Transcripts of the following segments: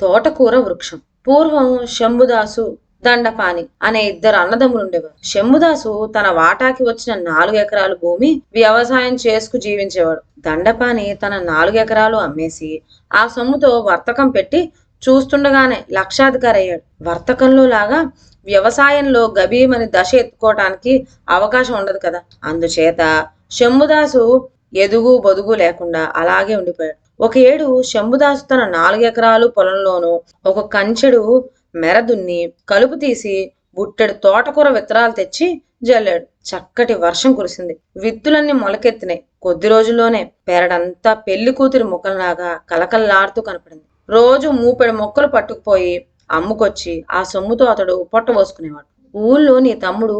తోటకూర వృక్షం. పూర్వం శంభుదాసు, దండపాని అనే ఇద్దరు అన్నదమ్ములుండేవారు. శంభుదాసు తన వాటాకి వచ్చిన 4 ఎకరాలు భూమి వ్యవసాయం చేసుకు జీవించేవాడు. దండపాని తన 4 ఎకరాలు అమ్మేసి ఆ సొమ్ముతో వర్తకం పెట్టి చూస్తుండగానే లక్షాధికారి అయ్యాడు. వర్తకంలో లాగా వ్యవసాయంలో గభీమని దశ ఎత్తుకోవటానికి అవకాశం ఉండదు కదా. అందుచేత శంభుదాసు ఎదుగు బొదుగు లేకుండా అలాగే ఉండిపోయాడు. ఒక ఏడు శంభుదాసు తన 4 ఎకరాలు పొలంలోనూ ఒక కంచెడు మెర దున్ని కలుపు తీసి బుట్టెడు తోటకూర విత్తనాలు తెచ్చి జల్లాడు. చక్కటి వర్షం కురిసింది. విత్తులన్నీ మొలకెత్తినాయి. కొద్ది రోజుల్లోనే పెరడంతా పెళ్లి కూతురి మొక్కలలాగా కలకల్లాడుతూ కనపడింది. రోజు 3 మొక్కలు పట్టుకుపోయి అమ్ముకొచ్చి ఆ సొమ్ముతో అతడు పొట్ట పోసుకునేవాడు. ఊళ్ళో నీ తమ్ముడు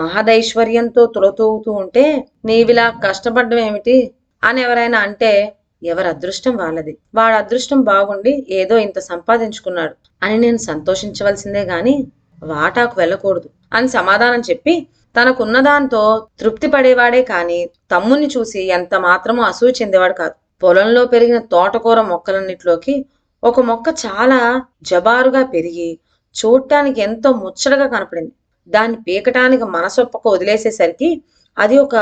మహదైశ్వర్యంతో తులతూగుతూ ఉంటే నీవిలా కష్టపడ్డం ఏమిటి అని ఎవరైనా అంటే ఎవరి అదృష్టం వాళ్ళది. వాడి అదృష్టం బాగుండి ఏదో ఇంత సంపాదించుకున్నాడు అని నేను సంతోషించవలసిందే గాని వాటాకు వెళ్ళకూడదు అని సమాధానం చెప్పి తనకున్న దాంతో తృప్తి పడేవాడే కాని తమ్ముని చూసి ఎంత మాత్రమూ అసూయ చెందేవాడు కాదు. పొలంలో పెరిగిన తోటకూర మొక్కలన్నిట్లోకి ఒక మొక్క చాలా జబారుగా పెరిగి చూడటానికి ఎంతో ముచ్చటగా కనపడింది. దాన్ని పీకటానికి మనసొప్పక వదిలేసేసరికి అది ఒక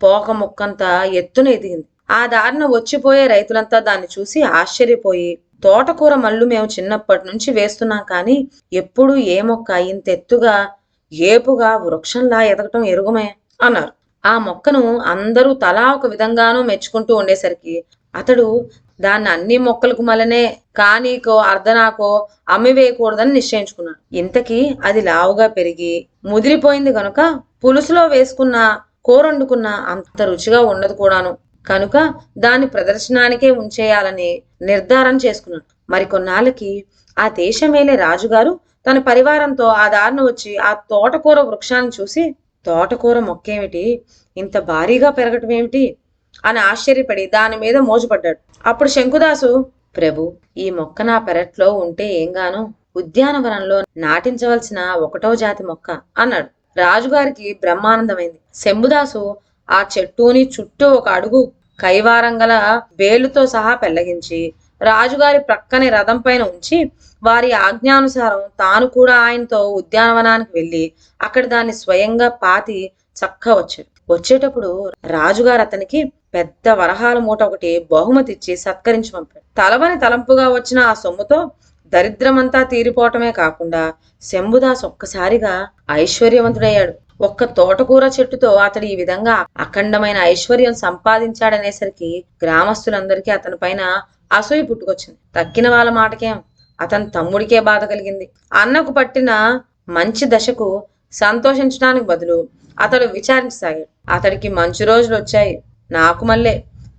పోక మొక్కంత ఎత్తున ఎదిగింది. ఆ దారిన వచ్చిపోయే రైతులంతా దాన్ని చూసి ఆశ్చర్యపోయి, తోటకూర మళ్ళు మేము చిన్నప్పటి నుంచి వేస్తున్నాం కానీ ఎప్పుడూ ఏ మొక్క ఇంత ఎత్తుగా ఏపుగా వృక్షంలా ఎదగటం ఎరుగుమే అన్నారు. ఆ మొక్కను అందరూ తలా ఒక విధంగానూ మెచ్చుకుంటూ ఉండేసరికి అతడు దాన్ని అన్ని మొక్కలకు మలనే కానీకో అర్ధనాకో అమ్మివేయకూడదని నిశ్చయించుకున్నాడు. ఇంతకీ అది లావుగా పెరిగి ముదిరిపోయింది గనుక పులుసులో వేసుకున్న కూరొండుకున్న అంత రుచిగా ఉండదు కూడాను. కనుక దాన్ని ప్రదర్శనానికే ఉంచేయాలని నిర్ధారణ చేసుకున్నాడు. మరికొన్నాళ్ళకి ఆ దేశమేలే రాజుగారు తన పరివారంతో ఆ దారిన వచ్చి ఆ తోటకూర వృక్షాన్ని చూసి, తోటకూర మొక్కేమిటి ఇంత భారీగా పెరగటం ఏమిటి అని ఆశ్చర్యపడి దాని మీద మోజుపడ్డాడు. అప్పుడు శంకుదాసు, ప్రభు, ఈ మొక్క నా పెరట్లో ఉంటే ఏంగాను ఉద్యానవనంలో నాటించవలసిన 1వ జాతి మొక్క అన్నాడు. రాజుగారికి బ్రహ్మానందమైంది. శంభుదాసు ఆ చెట్టుని చుట్టూ 1 అడుగు కైవారం గల వేలుతో సహా పెళ్లగించి రాజుగారి ప్రక్కనే రథం పైన ఉంచి వారి ఆజ్ఞానుసారం తాను కూడా ఆయనతో ఉద్యానవనానికి వెళ్లి అక్కడ దాన్ని స్వయంగా పాతి చక్క వచ్చాడు. వచ్చేటప్పుడు రాజుగారు అతనికి పెద్ద వరహాల మూట ఒకటి బహుమతి ఇచ్చి సత్కరించి పంపాడు. తలవని తలంపుగా వచ్చిన ఆ సొమ్ముతో దరిద్రమంతా తీరిపోవటమే కాకుండా శంభుదాస్ ఒక్కసారిగా ఐశ్వర్యవంతుడయ్యాడు. ఒక్క తోటకూర చెట్టుతో అతడు ఈ విధంగా అఖండమైన ఐశ్వర్యం సంపాదించాడనేసరికి గ్రామస్తులందరికీ అతని పైన అసూయ పుట్టుకొచ్చింది. తక్కిన వాళ్ళ మాటకేం అతని తమ్ముడికే బాధ కలిగింది. అన్నకు పట్టిన మంచి దశకు సంతోషించడానికి బదులు అతడు విచారించసాగాడు. అతడికి మంచి రోజులు వచ్చాయి, నాకు మళ్ళీ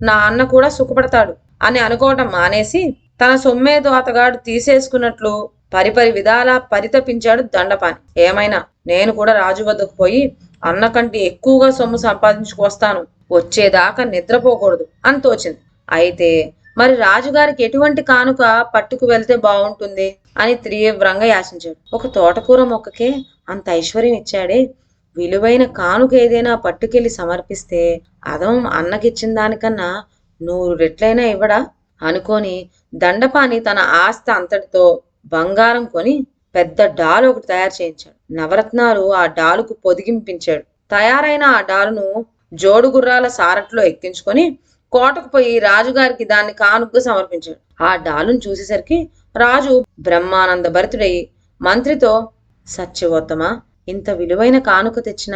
నా అన్న కూడా సుఖపడతాడు అని అనుకోవటం మానేసి తన సొమ్మేదో అతగాడు తీసేసుకున్నట్లు పరిపరి విధాలా పరితపించాడు దండపాని. ఏమైనా నేను కూడా రాజు వద్దకు పోయి అన్న కంటే ఎక్కువగా సొమ్ము సంపాదించుకొస్తాను, వచ్చేదాకా నిద్రపోకూడదు అని తోచింది. అయితే మరి రాజుగారికి ఎటువంటి కానుక పట్టుకు వెళ్తే బాగుంటుంది అని తీవ్రంగా యాచించాడు. ఒక తోటకూర మొక్కకే అంత ఐశ్వర్యం ఇచ్చాడే, విలువైన కానుక ఏదైనా పట్టుకెళ్లి సమర్పిస్తే అదం అన్నకిచ్చిన దానికన్నా 100 రెట్లైనా ఇవ్వడా అనుకొని దండపాని తన ఆస్తి అంతటితో బంగారం కొని పెద్ద డాలు ఒకటి తయారు చేయించాడు. నవరత్నాలు ఆ డాలుకు పొదిగింపించాడు. తయారైన ఆ డాలును జోడు గుర్రాల సారట్లో ఎక్కించుకొని కోటకు పోయి రాజుగారికి దాన్ని కానుకగా సమర్పించాడు. ఆ డాలును చూసేసరికి రాజు బ్రహ్మానంద భరితుడయి మంత్రితో, సత్యవోత్తమా, ఇంత విలువైన కానుక తెచ్చిన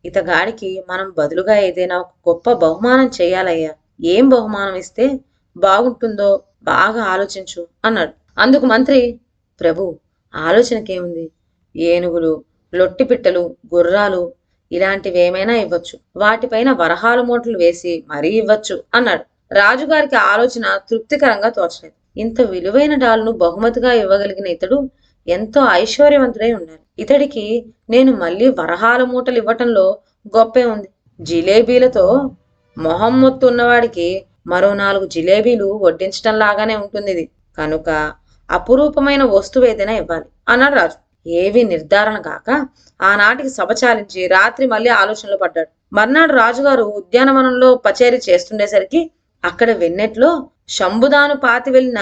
ఇతగాడికి మనం బదులుగా ఏదైనా ఒక గొప్ప బహుమానం చేయాలయ్యా. ఏం బహుమానం ఇస్తే బాగుంటుందో బాగా ఆలోచించు అన్నాడు. అందుకు మంత్రి, ప్రభు, ఆలోచనకేముంది, ఏనుగులు, లొట్టిపిట్టలు, గుర్రాలు ఇలాంటివి ఏమైనా ఇవ్వచ్చు, వాటిపైన వరహాల మూటలు వేసి మరీ ఇవ్వచ్చు అన్నాడు. రాజుగారికి ఆలోచన తృప్తికరంగా తోచలేదు. ఇంత విలువైన డాలును బహుమతిగా ఇవ్వగలిగిన ఇతడు ఎంతో ఐశ్వర్యవంతుడై ఉండాలి. ఇతడికి నేను మళ్ళీ వరహాల మూటలు ఇవ్వటంలో గొప్పే ఉంది. జిలేబీలతో మొహం మొత్తు ఉన్నవాడికి మరో 4 జిలేబీలు వడ్డించటం లాగానే ఉంటుంది ఇది. కనుక అపురూపమైన వస్తువు ఏదైనా ఇవ్వాలి అన్నాడు రాజు. ఏవి నిర్ధారణ కాక ఆనాటికి సభ చాలించి రాత్రి మళ్ళీ ఆలోచనలో పడ్డాడు. మర్నాడు రాజుగారు ఉద్యానవనంలో పచేరీ చేస్తుండేసరికి అక్కడ వెన్నెట్లో శంభుదాను పాతి వెళ్ళిన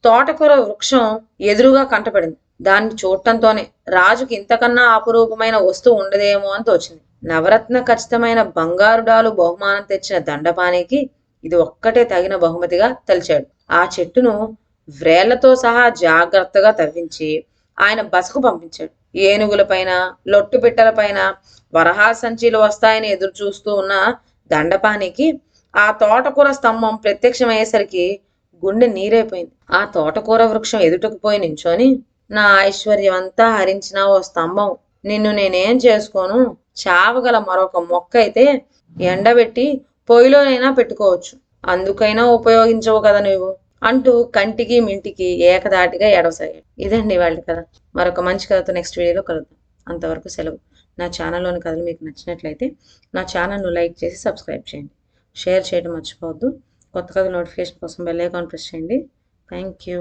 తోటకూర వృక్షం ఎదురుగా కంటపడింది. దాన్ని చూడటంతోనే రాజుకి ఇంతకన్నా అపురూపమైన వస్తువు ఉండదేమో అని తోచింది. నవరత్న ఖచ్చితమైన బంగారు డాలు బహుమానం తెచ్చిన దండపానికి ఇది ఒక్కటే తగిన బహుమతిగా తలిచాడు. ఆ చెట్టును వ్రేళ్లతో సహా జాగ్రత్తగా తవ్వించి ఆయన బసకు పంపించాడు. ఏనుగులపైన, లొట్టుపిట్టలపైన వరహాల సంచీలు వస్తాయని ఎదురు చూస్తూ ఉన్న దండపానికి ఆ తోటకూర స్తంభం ప్రత్యక్షమయ్యేసరికి గుండె నీరైపోయింది. ఆ తోటకూర వృక్షం ఎదుటకు పోయి నించొని, నా ఐశ్వర్యం అంతా హరించిన ఓ స్తంభం, నిన్ను నేనేం చేసుకోను, చావగల మరొక మొక్క అయితే ఎండబెట్టి పొయ్యిలోనైనా పెట్టుకోవచ్చు, అందుకైనా ఉపయోగించవు కదా నువ్వు అంటూ కంటికి మింటికి ఏకదాటిగా ఎడవసాగాడు. ఇదండి వాళ్ళ కథ. మరొక మంచి కథతో నెక్స్ట్ వీడియోలో కలుద్దాం. అంతవరకు సెలవు. నా ఛానల్లోని కథలు మీకు నచ్చినట్లయితే నా ఛానల్ను లైక్ చేసి సబ్స్క్రైబ్ చేయండి. షేర్ చేయడం మర్చిపోవద్దు. కొత్త కథ నోటిఫికేషన్ కోసం బెల్ ఐకాన్ ప్రెస్ చేయండి. Thank you.